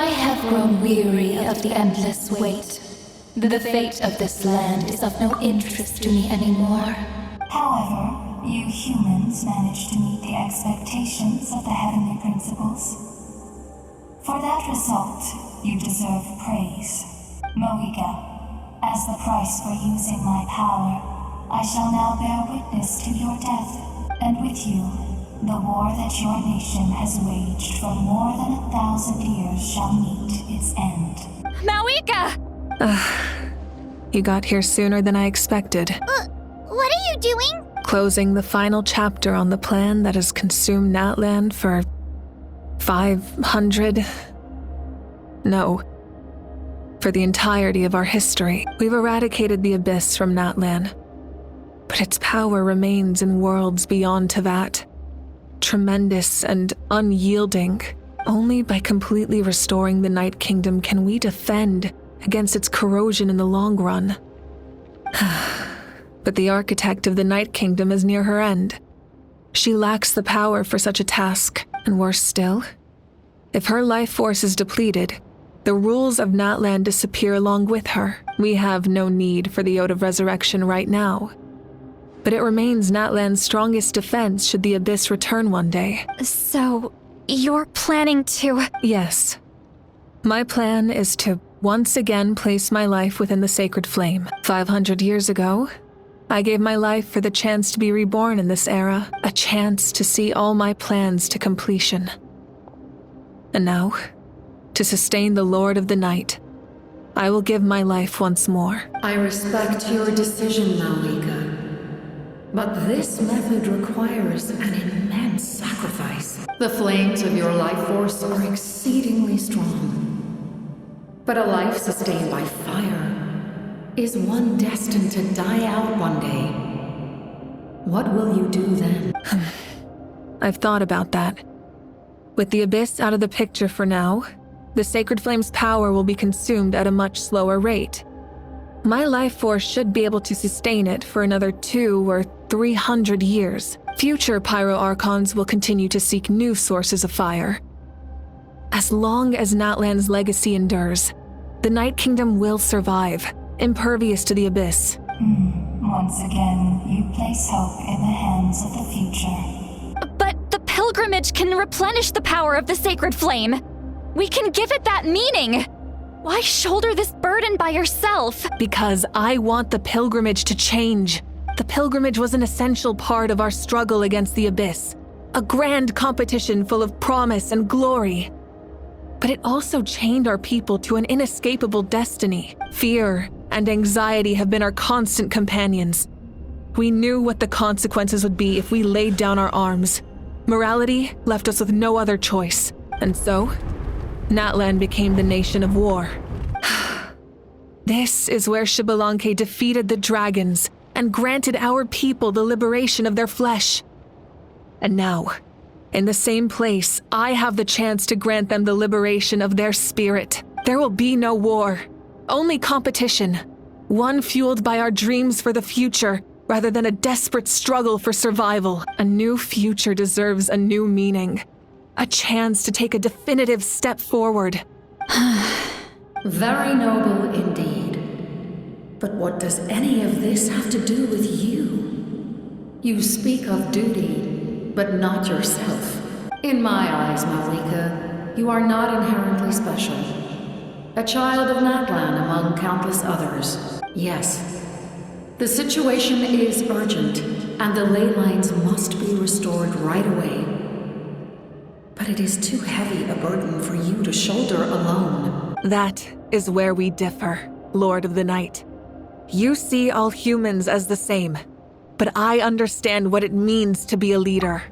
I have grown weary of the endless wait. The fate of this land is of no interest to me anymore. However, you humans managed to meet the expectations of the heavenly principles. For that result, you deserve praise. Moika, as the price for using my power, I shall now bear witness to your death, and with you, the war that your nation has waged for more than 1,000 years shall meet its end. Mawika! You got here sooner than I expected. What are you doing? Closing the final chapter on the plan that has consumed Natlan for 500... No. For the entirety of our history, we've eradicated the Abyss from Natlan. But its power remains in worlds beyond Teyvat. Tremendous and unyielding. Only by completely restoring the Night Kingdom can we defend against its corrosion in the long run. But the architect of the Night Kingdom is near her end. She lacks the power for such a task, and worse still, if her life force is depleted, the rules of Natlan disappear along with her. We have no need for the Ode of Resurrection right now. But it remains Natlan's strongest defense should the Abyss return one day. So, you're planning to... Yes. My plan is to once again place my life within the sacred flame. 500 years ago, I gave my life for the chance to be reborn in this era, a chance to see all my plans to completion. And now, to sustain the Lord of the Night, I will give my life once more. I respect your decision, Mawika. But this method requires an immense sacrifice. The flames of your life force are exceedingly strong. But a life sustained by fire is one destined to die out one day. What will you do then? I've thought about that. With the Abyss out of the picture for now, the Sacred Flame's power will be consumed at a much slower rate. My life force should be able to sustain it for another 200 or 300 years. Future Pyro-Archons will continue to seek new sources of fire. As long as Natlan's legacy endures, the Night Kingdom will survive, impervious to the Abyss. Once again, you place hope in the hands of the future. But the pilgrimage can replenish the power of the sacred flame. We can give it that meaning. Why shoulder this burden by yourself? Because I want the pilgrimage to change. The pilgrimage was an essential part of our struggle against the Abyss. A grand competition full of promise and glory. But it also chained our people to an inescapable destiny. Fear and anxiety have been our constant companions. We knew what the consequences would be if we laid down our arms. Morality left us with no other choice. And so, Natlan became the nation of war. This is where Xbalanque defeated the dragons and granted our people the liberation of their flesh. And now, in the same place, I have the chance to grant them the liberation of their spirit. There will be no war, only competition. One fueled by our dreams for the future, rather than a desperate struggle for survival. A new future deserves a new meaning. A chance to take a definitive step forward. Very noble indeed. But what does any of this have to do with you? You speak of duty, but not yourself. In my eyes, Mawika, you are not inherently special. A child of Natlan among countless others. Yes, the situation is urgent, and the ley lines must be restored right away. But it is too heavy a burden for you to shoulder alone. That is where we differ, Lord of the Night. You see all humans as the same, but I understand what it means to be a leader.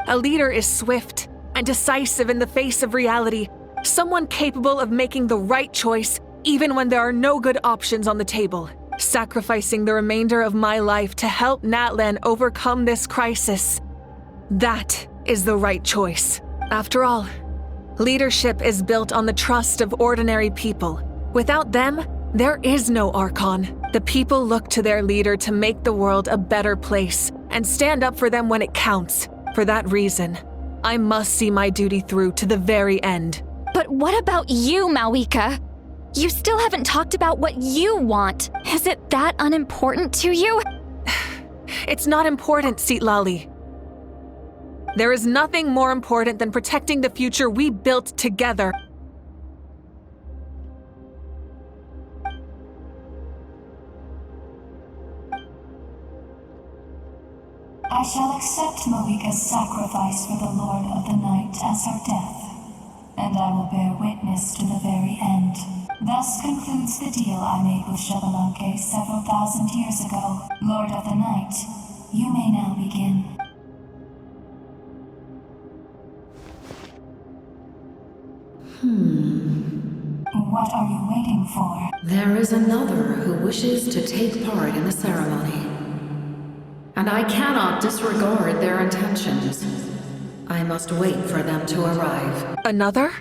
A leader is swift and decisive in the face of reality, someone capable of making the right choice even when there are no good options on the table, sacrificing the remainder of my life to help Natlan overcome this crisis. That is the right choice. After all, leadership is built on the trust of ordinary people. Without them, there is no Archon. The people look to their leader to make the world a better place and stand up for them when it counts. For that reason, I must see my duty through to the very end. But what about you, Malika? You still haven't talked about what you want. Is it that unimportant to you? It's not important, Citlali. There is nothing more important than protecting the future we built together. I shall accept Malika's sacrifice for the Lord of the Night as her death, and I will bear witness to the very end. Thus concludes the deal I made with Xbalanque several thousand years ago. Lord of the Night, you may now begin. What are you waiting for? There is another who wishes to take part in the ceremony. And I cannot disregard their intentions. I must wait for them to arrive. Another?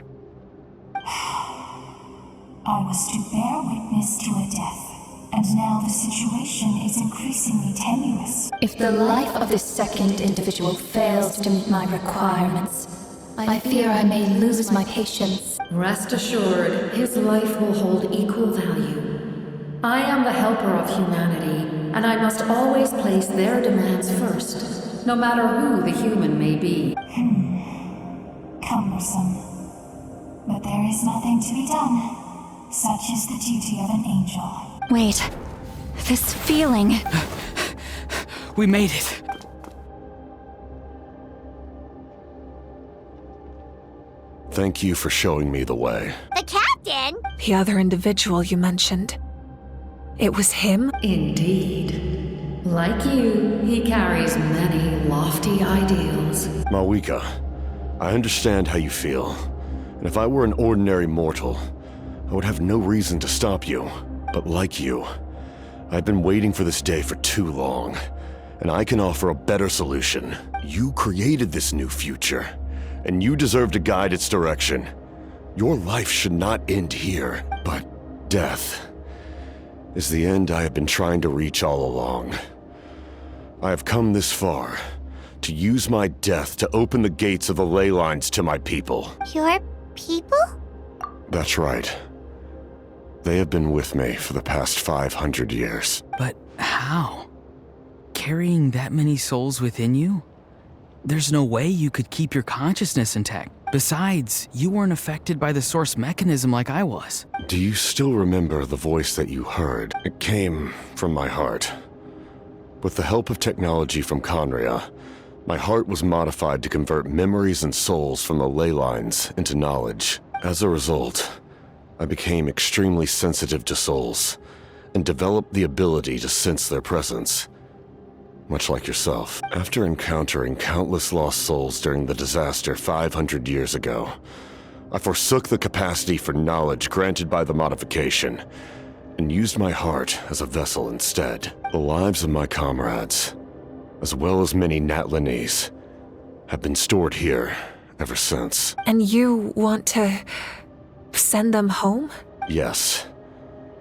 I was to bear witness to a death, and now the situation is increasingly tenuous. If the life of this second individual fails to meet my requirements, I fear I may lose my patience. Rest assured, his life will hold equal value. I am the helper of humanity, and I must always place their demands first, no matter who the human may be. Cumbersome. But there is nothing to be done. Such is the duty of an angel. Wait, this feeling. We made it. Thank you for showing me the way. The captain? The other individual you mentioned. It was him? Indeed. Like you, he carries many lofty ideals. Malika, I understand how you feel. And if I were an ordinary mortal, I would have no reason to stop you. But like you, I've been waiting for this day for too long. And I can offer a better solution. You created this new future, and you deserve to guide its direction. Your life should not end here, but death is the end I have been trying to reach all along. I have come this far to use my death to open the gates of the ley lines to my people. Your people? That's right. They have been with me for the past 500 years. But how? Carrying that many souls within you? There's no way you could keep your consciousness intact. Besides, you weren't affected by the source mechanism like I was. Do you still remember the voice that you heard? It came from my heart. With the help of technology from Conria, my heart was modified to convert memories and souls from the ley lines into knowledge. As a result, I became extremely sensitive to souls and developed the ability to sense their presence. Much like yourself. After encountering countless lost souls during the disaster 500 years ago, I forsook the capacity for knowledge granted by the modification and used my heart as a vessel instead. The lives of my comrades, as well as many Natlanese, have been stored here ever since. And you want to send them home? Yes.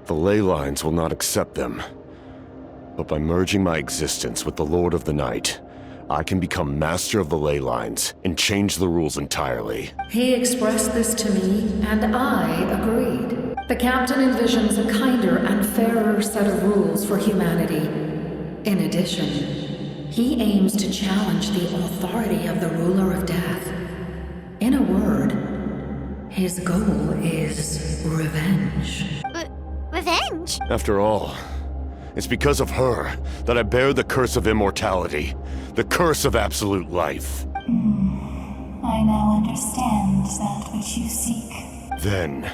The ley lines will not accept them. But by merging my existence with the Lord of the Night, I can become master of the ley lines and change the rules entirely. He expressed this to me, and I agreed. The captain envisions a kinder and fairer set of rules for humanity. In addition, he aims to challenge the authority of the ruler of death. In a word, his goal is revenge. Revenge? After all, it's because of her that I bear the curse of immortality, the curse of absolute life. I now understand that which you seek. Then,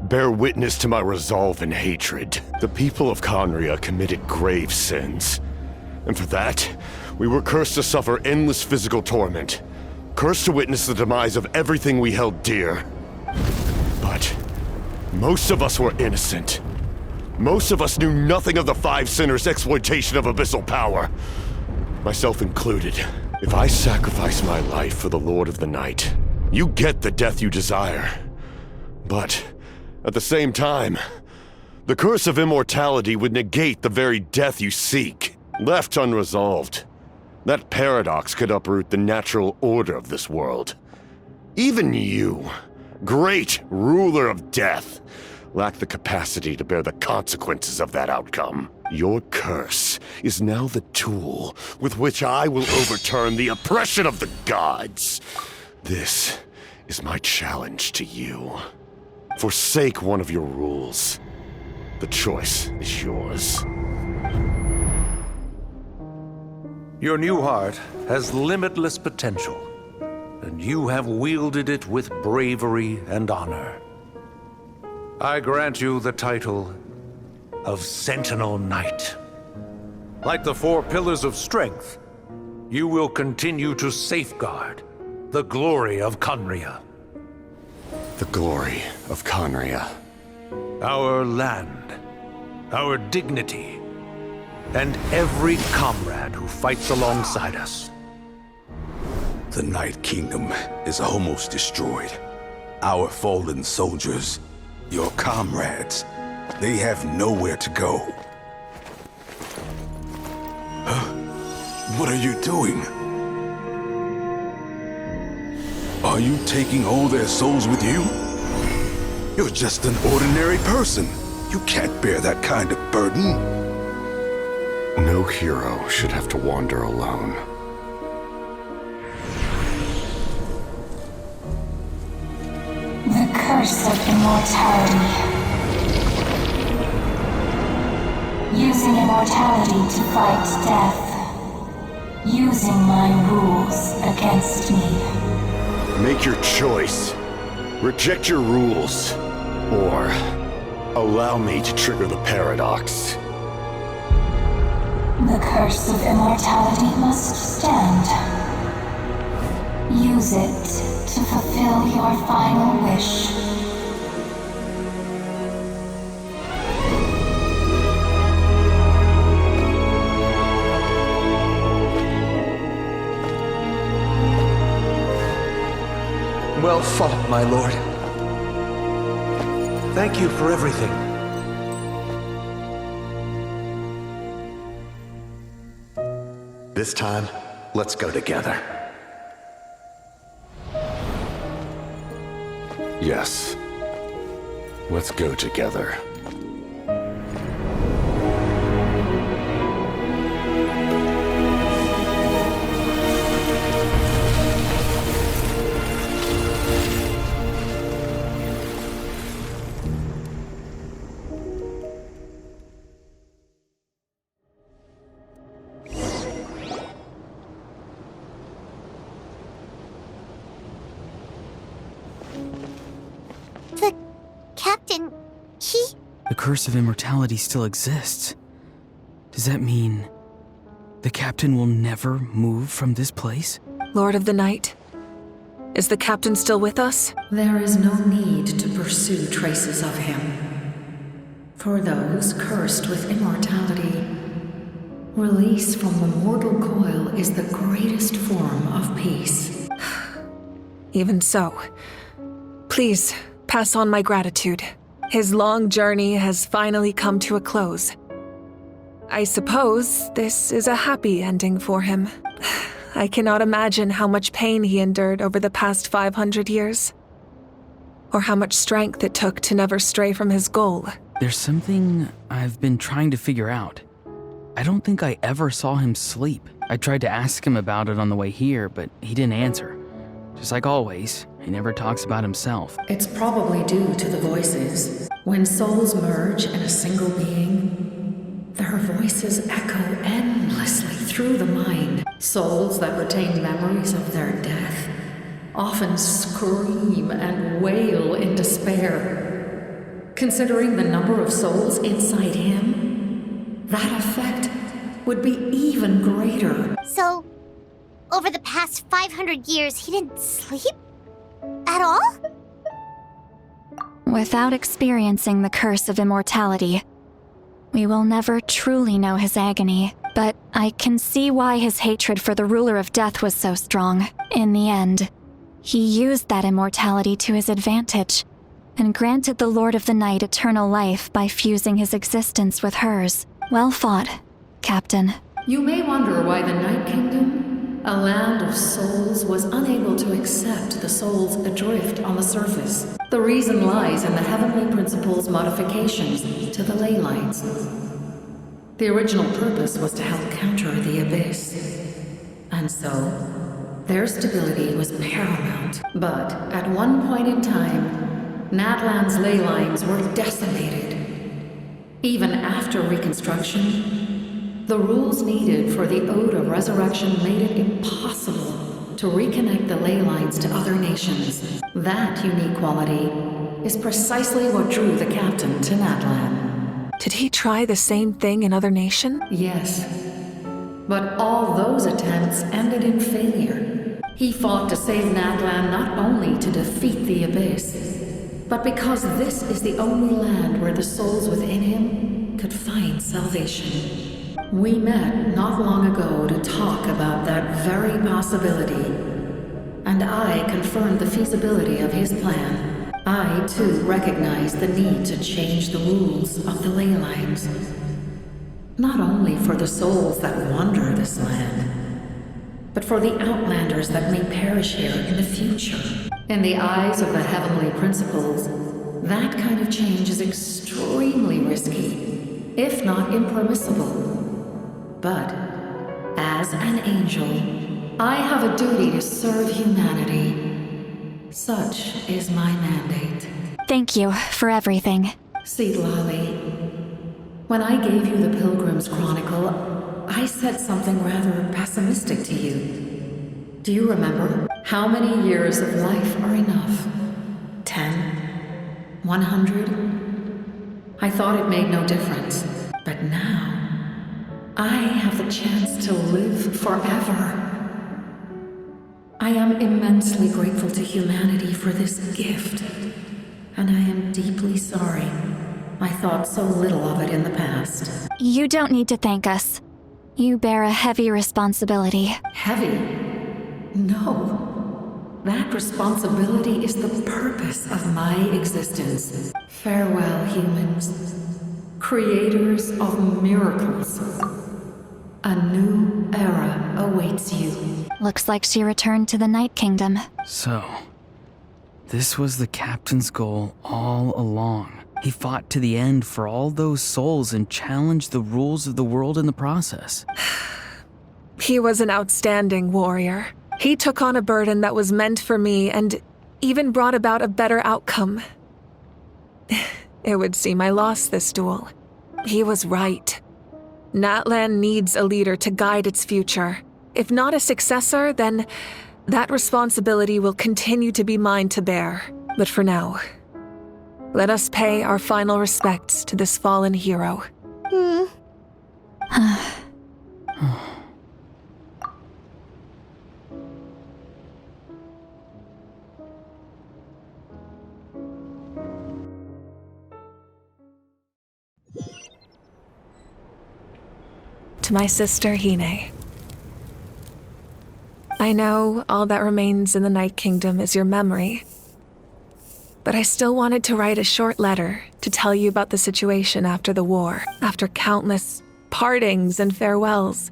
bear witness to my resolve and hatred. The people of Conria committed grave sins. And for that, we were cursed to suffer endless physical torment. Cursed to witness the demise of everything we held dear. But most of us were innocent. Most of us knew nothing of the Five Sinners' exploitation of abyssal power. Myself included. If I sacrifice my life for the Lord of the Night, you get the death you desire. But, at the same time, the curse of immortality would negate the very death you seek. Left unresolved, that paradox could uproot the natural order of this world. Even you, great ruler of death, lack the capacity to bear the consequences of that outcome. Your curse is now the tool with which I will overturn the oppression of the gods. This is my challenge to you. Forsake one of your rules. The choice is yours. Your new heart has limitless potential, and you have wielded it with bravery and honor. I grant you the title of Sentinel Knight. Like the 4 pillars of strength, you will continue to safeguard the glory of Conria. The glory of Conria. Our land, our dignity, and every comrade who fights alongside us. The Night Kingdom is almost destroyed. Our fallen soldiers, your comrades, they have nowhere to go. What are you doing? Are you taking all their souls with you? You're just an ordinary person. You can't bear that kind of burden. No hero should have to wander alone. The curse of immortality. Using immortality to fight death. Using my rules against me. Make your choice. Reject your rules. Or allow me to trigger the paradox. The curse of immortality must stand. Use it to fulfill your final wish. Well fought, my lord. Thank you for everything. This time, let's go together. Yes. Let's go together. The captain, he... The curse of immortality still exists. Does that mean the captain will never move from this place? Lord of the Night, is the captain still with us? There is no need to pursue traces of him. For those cursed with immortality, release from the mortal coil is the greatest form of peace. Even so, please pass on my gratitude. His long journey has finally come to a close. I suppose this is a happy ending for him. I cannot imagine how much pain he endured over the past 500 years. Or how much strength it took to never stray from his goal. There's something I've been trying to figure out. I don't think I ever saw him sleep. I tried to ask him about it on the way here, but he didn't answer. Just like always, he never talks about himself. It's probably due to the voices. When souls merge in a single being, their voices echo endlessly through the mind. Souls that retain memories of their death often scream and wail in despair. Considering the number of souls inside him, that effect would be even greater. So, over the past 500 years, he didn't sleep? At all? Without experiencing the curse of immortality, we will never truly know his agony. But I can see why his hatred for the ruler of death was so strong. In the end, he used that immortality to his advantage, and granted the Lord of the Night eternal life by fusing his existence with hers. Well fought, Captain. You may wonder why the Night Kingdom, A land of souls was unable to accept the souls adrift on the surface. The reason lies in the heavenly principles' modifications to the ley lines. The original purpose was to help counter the abyss. And so, their stability was paramount. But at one point in time, Natlan's ley lines were decimated. Even after reconstruction, the rules needed for the Ode of Resurrection made it impossible to reconnect the ley lines to other nations. That unique quality is precisely what drew the captain to Natlan. Did he try the same thing in other nation? Yes. But all those attempts ended in failure. He fought to save Natlan not only to defeat the abyss, but because this is the only land where the souls within him could find salvation. We met not long ago to talk about that very possibility, and I confirmed the feasibility of his plan. I, too, recognize the need to change the rules of the ley lines. Not only for the souls that wander this land, but for the outlanders that may perish here in the future. In the eyes of the heavenly principles, that kind of change is extremely risky, if not impermissible. But, as an angel, I have a duty to serve humanity. Such is my mandate. Thank you for everything. Seed Lolly, when I gave you the Pilgrim's Chronicle, I said something rather pessimistic to you. Do you remember? How many years of life are enough? 10? 100? I thought it made no difference. But now, I have the chance to live forever. I am immensely grateful to humanity for this gift, and I am deeply sorry I thought so little of it in the past. You don't need to thank us. You bear a heavy responsibility. Heavy? No. That responsibility is the purpose of my existence. Farewell, humans. Creators of miracles. A new era awaits you. Looks like she returned to the Night Kingdom. So, this was the captain's goal all along. He fought to the end for all those souls and challenged the rules of the world in the process. He was an outstanding warrior. He took on a burden that was meant for me and even brought about a better outcome. It would seem I lost this duel. He was right. Natlan needs a leader to guide its future. If not a successor, then that responsibility will continue to be mine to bear. But for now, let us pay our final respects to this fallen hero. To my sister Hine. I know all that remains in the Night Kingdom is your memory, but I still wanted to write a short letter to tell you about the situation after the war, after countless partings and farewells.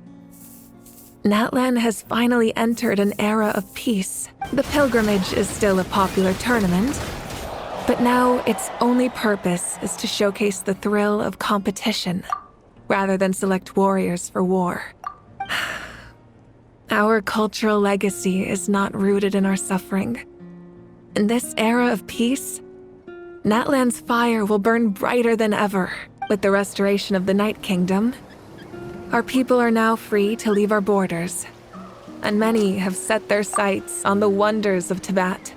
Natlan has finally entered an era of peace. The pilgrimage is still a popular tournament, but now its only purpose is to showcase the thrill of competition, rather than select warriors for war. Our cultural legacy is not rooted in our suffering. In this era of peace, Natlan's fire will burn brighter than ever. With the restoration of the Night Kingdom, our people are now free to leave our borders, and many have set their sights on the wonders of Tibet.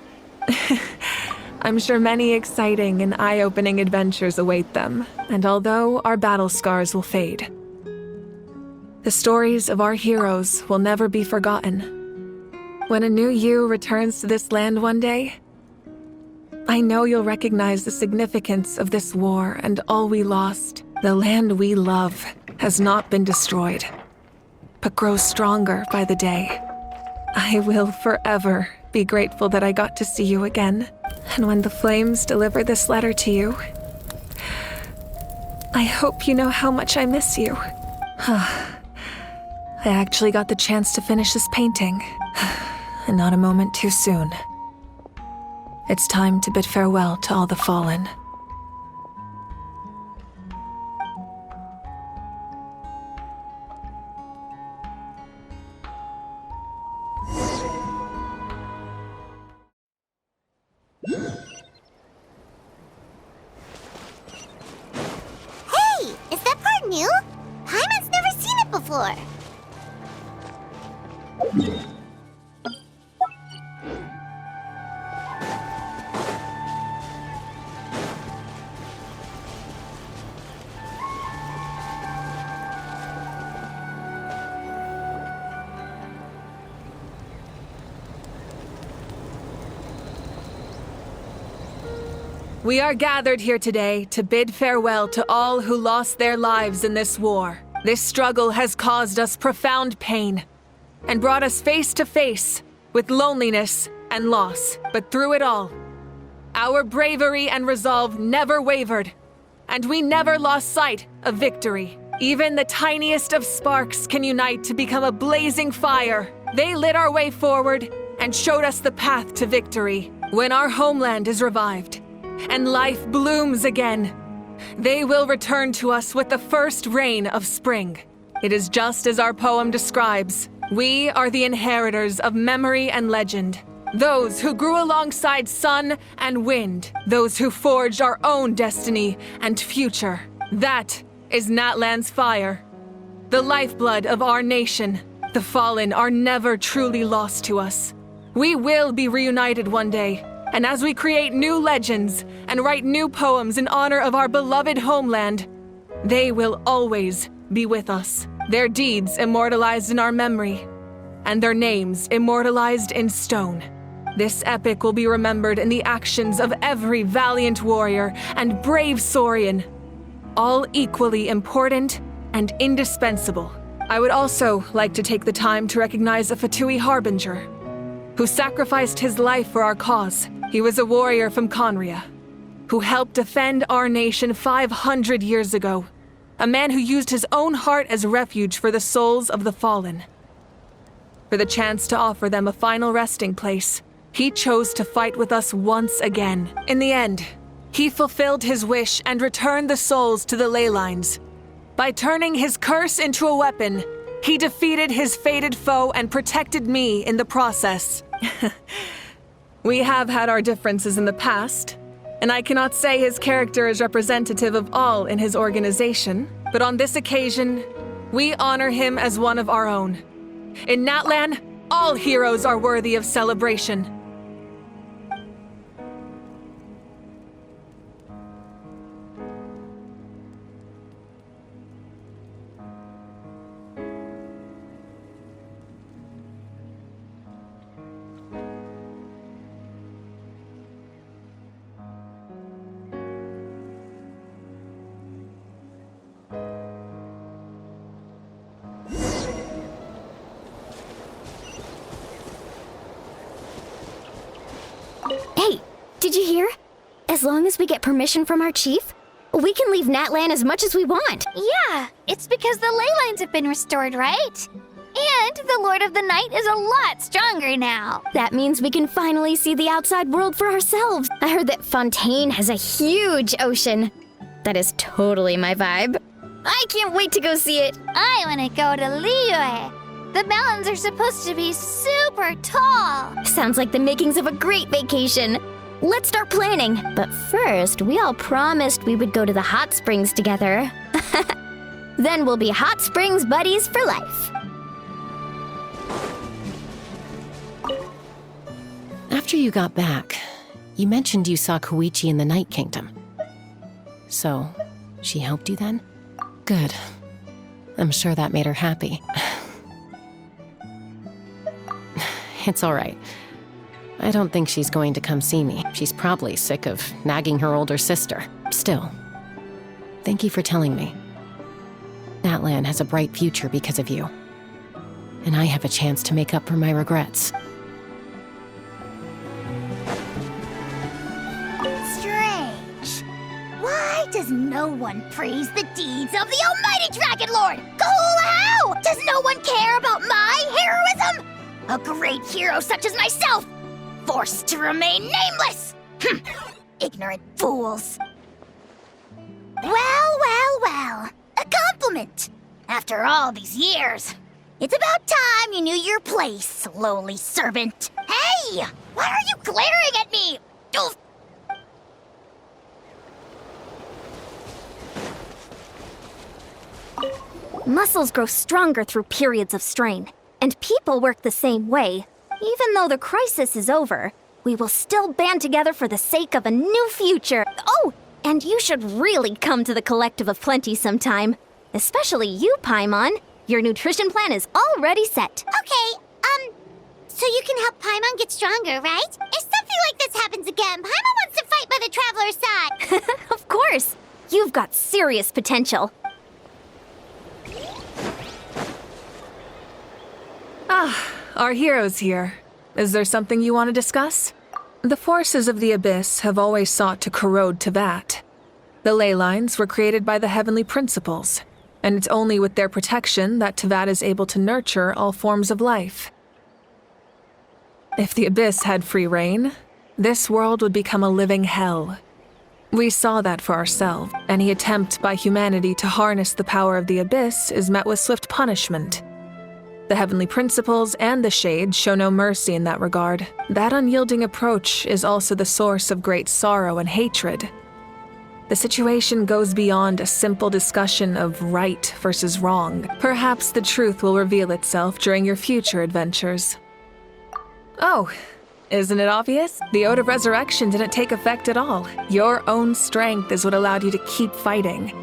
I'm sure many exciting and eye-opening adventures await them, and although our battle scars will fade, the stories of our heroes will never be forgotten. When a new you returns to this land one day, I know you'll recognize the significance of this war and all we lost. The land we love has not been destroyed, but grows stronger by the day. I will forever be grateful that I got to see you again. And when the flames deliver this letter to you, I hope you know how much I miss you. I actually got the chance to finish this painting. And not a moment too soon. It's time to bid farewell to all the fallen. Hey! Is that part new? Paimon's never seen it before. We are gathered here today to bid farewell to all who lost their lives in this war. This struggle has caused us profound pain and brought us face to face with loneliness and loss. But through it all, our bravery and resolve never wavered, and we never lost sight of victory. Even the tiniest of sparks can unite to become a blazing fire. They lit our way forward and showed us the path to victory. When our homeland is revived and life blooms again, they will return to us with the first rain of spring. It is just as our poem describes. We are the inheritors of memory and legend. Those who grew alongside sun and wind. Those who forged our own destiny and future. That is Natlan's fire. The lifeblood of our nation. The fallen are never truly lost to us. We will be reunited one day. And as we create new legends and write new poems in honor of our beloved homeland, they will always be with us. Their deeds immortalized in our memory, and their names immortalized in stone. This epic will be remembered in the actions of every valiant warrior and brave Saurian, all equally important and indispensable. I would also like to take the time to recognize a Fatui Harbinger, who sacrificed his life for our cause. He was a warrior from Conria, who helped defend our nation 500 years ago. A man who used his own heart as refuge for the souls of the fallen. For the chance to offer them a final resting place, he chose to fight with us once again. In the end, he fulfilled his wish and returned the souls to the ley lines. By turning his curse into a weapon, he defeated his fated foe and protected me in the process. We have had our differences in the past, and I cannot say his character is representative of all in his organization, but on this occasion, we honor him as one of our own. In Natlan, all heroes are worthy of celebration. Hey, did you hear? As long as we get permission from our chief, we can leave Natlan as much as we want. Yeah, it's because the ley lines have been restored, right? And the Lord of the Night is a lot stronger now. That means we can finally see the outside world for ourselves. I heard that Fontaine has a huge ocean. That is totally my vibe. I can't wait to go see it. I want to go to Liyue. The mountains are supposed to be super tall. Sounds like the makings of a great vacation. Let's start planning. But first, we all promised we would go to the hot springs together. Then we'll be hot springs buddies for life. After you got back, you mentioned you saw Koichi in the Night Kingdom. So, she helped you then? Good. I'm sure that made her happy. It's all right. I don't think she's going to come see me. She's probably sick of nagging her older sister. Still, thank you for telling me. Natlan has a bright future because of you. And I have a chance to make up for my regrets. Strange. Why does no one praise the deeds of the Almighty Dragon Lord? Cool Does no one care about my heroism? A great hero such as myself, forced to remain nameless! Ignorant fools. Well. A compliment. After all these years. It's about time you knew your place, lowly servant. Hey! Why are you glaring at me? Oof. Muscles grow stronger through periods of strain, and people work the same way. Even though the crisis is over, we will still band together for the sake of a new future. Oh, and you should really come to the Collective of Plenty sometime. Especially you, Paimon. Your nutrition plan is already set. Okay, so you can help Paimon get stronger, right? If something like this happens again, Paimon wants to fight by the Traveler's side. Of course. You've got serious potential. Our hero's here. Is there something you want to discuss? The forces of the Abyss have always sought to corrode Teyvat. The ley lines were created by the Heavenly Principles, and it's only with their protection that Teyvat is able to nurture all forms of life. If the Abyss had free reign, this world would become a living hell. We saw that for ourselves. Any attempt by humanity to harness the power of the Abyss is met with swift punishment. The Heavenly Principles and the Shades show no mercy in that regard. That unyielding approach is also the source of great sorrow and hatred. The situation goes beyond a simple discussion of right versus wrong. Perhaps the truth will reveal itself during your future adventures. Oh, isn't it obvious? The Ode of Resurrection didn't take effect at all. Your own strength is what allowed you to keep fighting,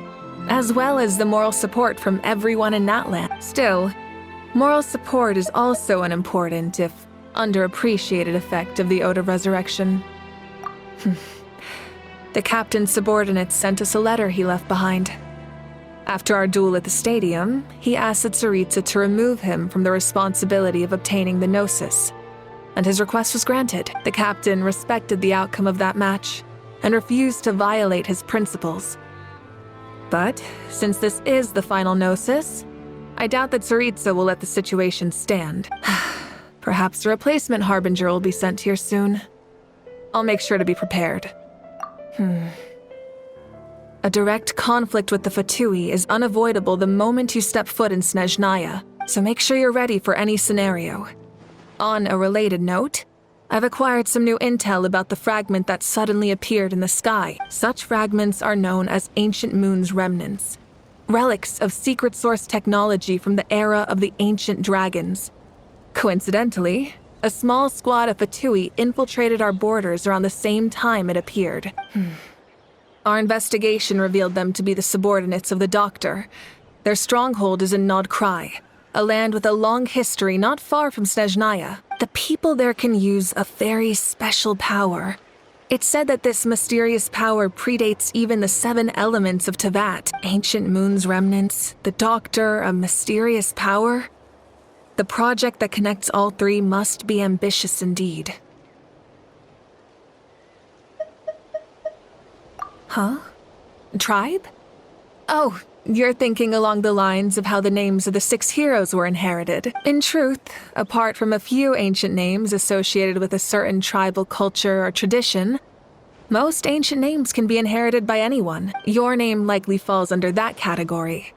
as well as the moral support from everyone in Natlan. Still, moral support is also an important, if underappreciated, effect of the Ode of Resurrection. The captain's subordinates sent us a letter he left behind. After our duel at the stadium, he asked Tsaritsa to remove him from the responsibility of obtaining the Gnosis, and his request was granted. The captain respected the outcome of that match and refused to violate his principles. But since this is the final Gnosis, I doubt that Tsaritsa will let the situation stand. Perhaps a replacement Harbinger will be sent here soon. I'll make sure to be prepared. A direct conflict with the Fatui is unavoidable the moment you step foot in Snezhnaya, so make sure you're ready for any scenario. On a related note, I've acquired some new intel about the fragment that suddenly appeared in the sky. Such fragments are known as Ancient Moon's remnants, relics of secret source technology from the era of the ancient dragons. Coincidentally, a small squad of Fatui infiltrated our borders around the same time it appeared. Our investigation revealed them to be the subordinates of the Doctor. Their stronghold is in Nod Krai, a land with a long history not far from Snezhnaya. The people there can use a very special power. It's said that this mysterious power predates even the 7 elements of Teyvat. Ancient Moon's remnants, the Doctor, a mysterious power. The project that connects all 3 must be ambitious indeed. Huh? Tribe? Oh, you're thinking along the lines of how the names of the 6 heroes were inherited. In truth, apart from a few ancient names associated with a certain tribal culture or tradition, most ancient names can be inherited by anyone. Your name likely falls under that category.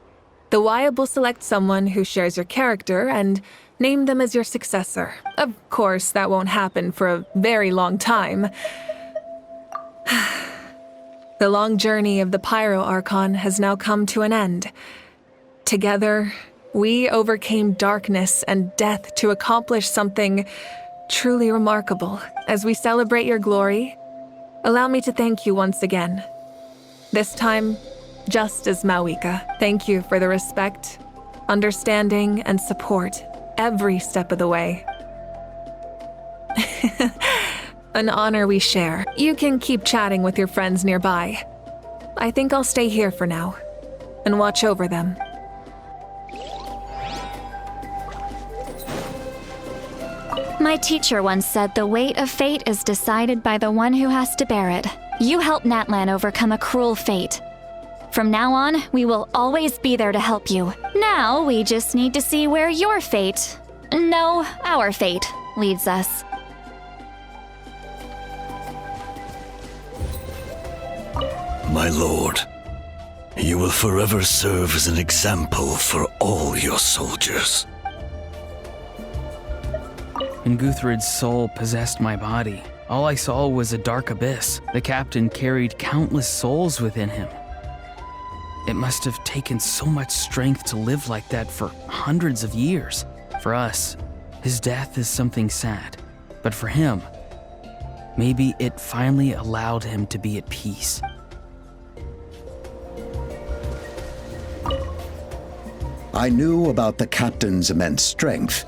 The Wyab will select someone who shares your character and name them as your successor. Of course, that won't happen for a very long time. The long journey of the Pyro Archon has now come to an end. Together, we overcame darkness and death to accomplish something truly remarkable. As we celebrate your glory, allow me to thank you once again. This time, just as Mawika. Thank you for the respect, understanding, and support every step of the way. An honor we share. You can keep chatting with your friends nearby. I think I'll stay here for now and watch over them. My teacher once said the weight of fate is decided by the one who has to bear it. You helped Natlan overcome a cruel fate. From now on, we will always be there to help you. Now, we just need to see where your fate, no, our fate, leads us. My lord, you will forever serve as an example for all your soldiers. And Guthred's soul possessed my body. All I saw was a dark abyss. The captain carried countless souls within him. It must have taken so much strength to live like that for hundreds of years. For us, his death is something sad. But for him, maybe it finally allowed him to be at peace. I knew about the captain's immense strength,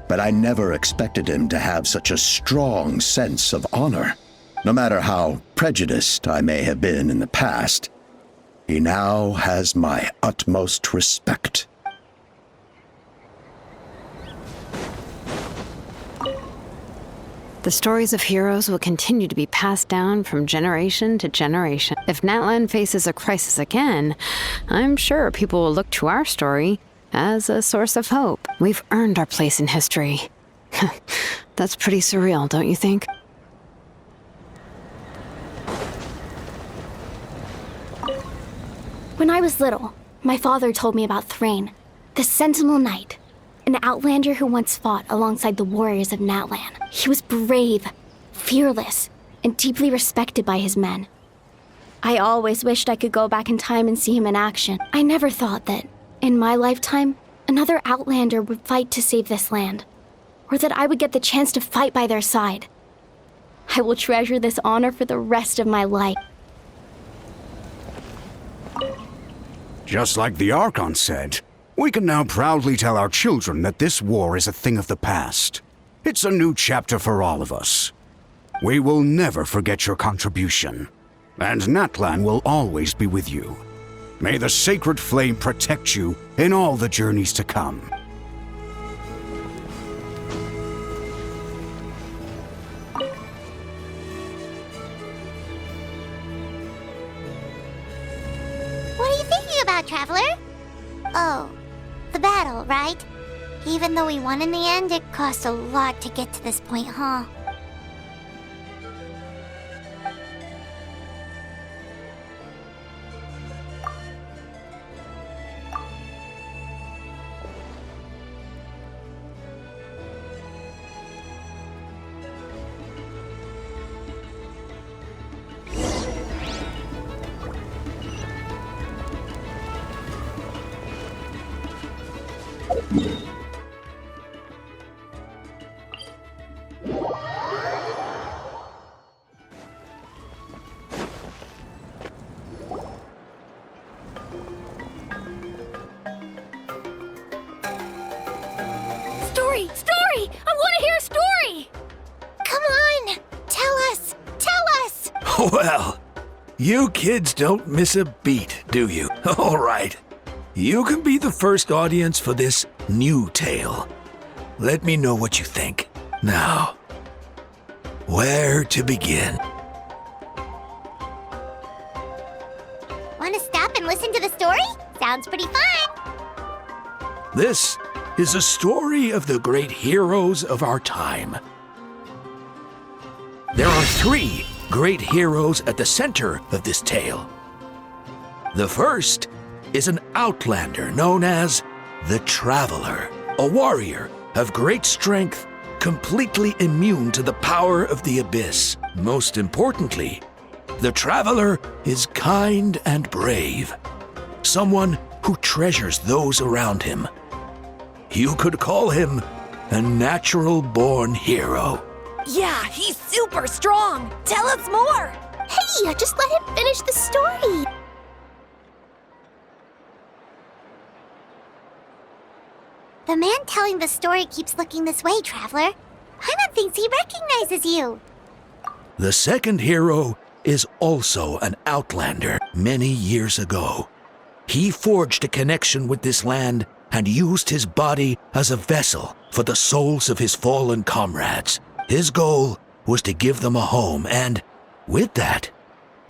but I never expected him to have such a strong sense of honor. No matter how prejudiced I may have been in the past, he now has my utmost respect. The stories of heroes will continue to be passed down from generation to generation. If Natlan faces a crisis again, I'm sure people will look to our story as a source of hope. We've earned our place in history. That's pretty surreal, don't you think? When I was little, my father told me about Thrain, the Sentinel Knight, an outlander who once fought alongside the warriors of Natlan. He was brave, fearless, and deeply respected by his men. I always wished I could go back in time and see him in action. I never thought that, in my lifetime, another outlander would fight to save this land, or that I would get the chance to fight by their side. I will treasure this honor for the rest of my life. Just like the Archon said, we can now proudly tell our children that this war is a thing of the past. It's a new chapter for all of us. We will never forget your contribution, and Natlan will always be with you. May the sacred flame protect you in all the journeys to come. What are you thinking about, Traveler? Oh, the battle, right? Even though we won in the end, it cost a lot to get to this point, huh? Story! I want to hear a story! Come on! Tell us! Tell us! Well, you kids don't miss a beat, do you? All right. You can be the first audience for this new tale. Let me know what you think. Now, where to begin? Want to stop and listen to the story? Sounds pretty fun! This is a story of the great heroes of our time. There are 3 great heroes at the center of this tale. The first is an outlander known as the Traveler, a warrior of great strength, completely immune to the power of the Abyss. Most importantly, the Traveler is kind and brave, someone who treasures those around him. You could call him a natural-born hero. Yeah, he's super strong! Tell us more! Hey, just let him finish the story! The man telling the story keeps looking this way, Traveler. Paimon thinks he recognizes you. The second hero is also an outlander many years ago. He forged a connection with this land and used his body as a vessel for the souls of his fallen comrades. His goal was to give them a home and, with that,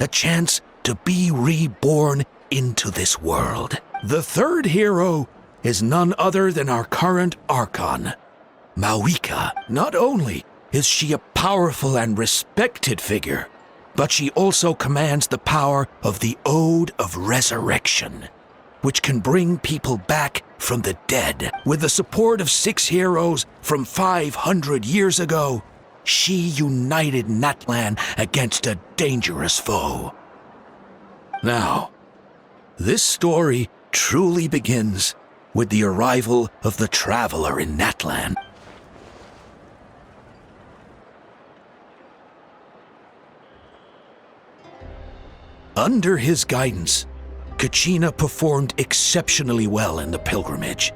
a chance to be reborn into this world. The third hero is none other than our current Archon, Mawika. Not only is she a powerful and respected figure, but she also commands the power of the Ode of Resurrection, which can bring people back from the dead. With the support of 6 heroes from 500 years ago, she united Natlan against a dangerous foe. Now, this story truly begins with the arrival of the Traveler in Natlan. Under his guidance, Kachina performed exceptionally well in the pilgrimage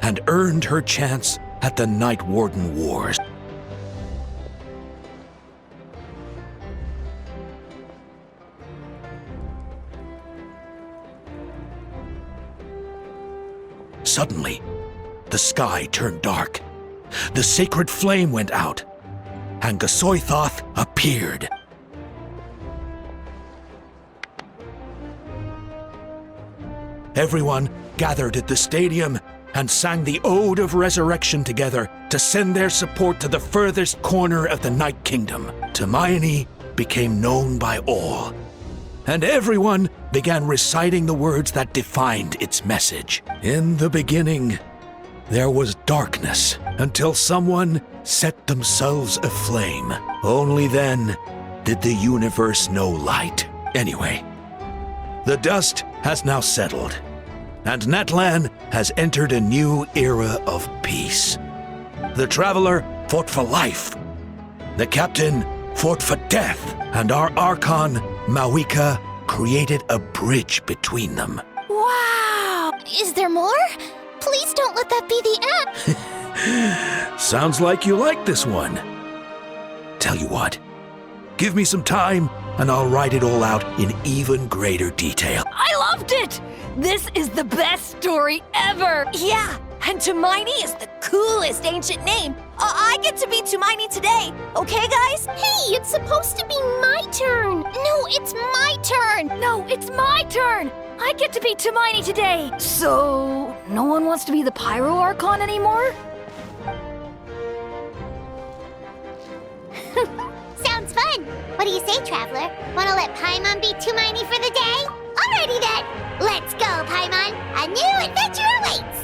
and earned her chance at the Night Warden Wars. Suddenly, the sky turned dark, the sacred flame went out, and Gasoithoth appeared. Everyone gathered at the stadium and sang the Ode of Resurrection together to send their support to the furthest corner of the Night Kingdom. Hermione became known by all, and everyone began reciting the words that defined its message. In the beginning, there was darkness until someone set themselves aflame. Only then did the universe know light. Anyway, the dust has now settled, and Natlan has entered a new era of peace. The Traveler fought for life, the Captain fought for death, and our Archon, Mawika, created a bridge between them. Wow! Is there more? Please don't let that be the end. Sounds like you like this one. Tell you what, give me some time and I'll write it all out in even greater detail. I loved it! This is the best story ever! Yeah, and Hermione is the coolest ancient name. I get to be Hermione today, okay guys? Hey, it's supposed to be my turn! No, it's my turn! No, it's my turn! I get to be Hermione today! So, no one wants to be the Pyro Archon anymore? Sounds fun! What do you say, Traveler? Wanna let Paimon be Hermione for the day? Alrighty then! Let's go, Paimon! A new adventure awaits!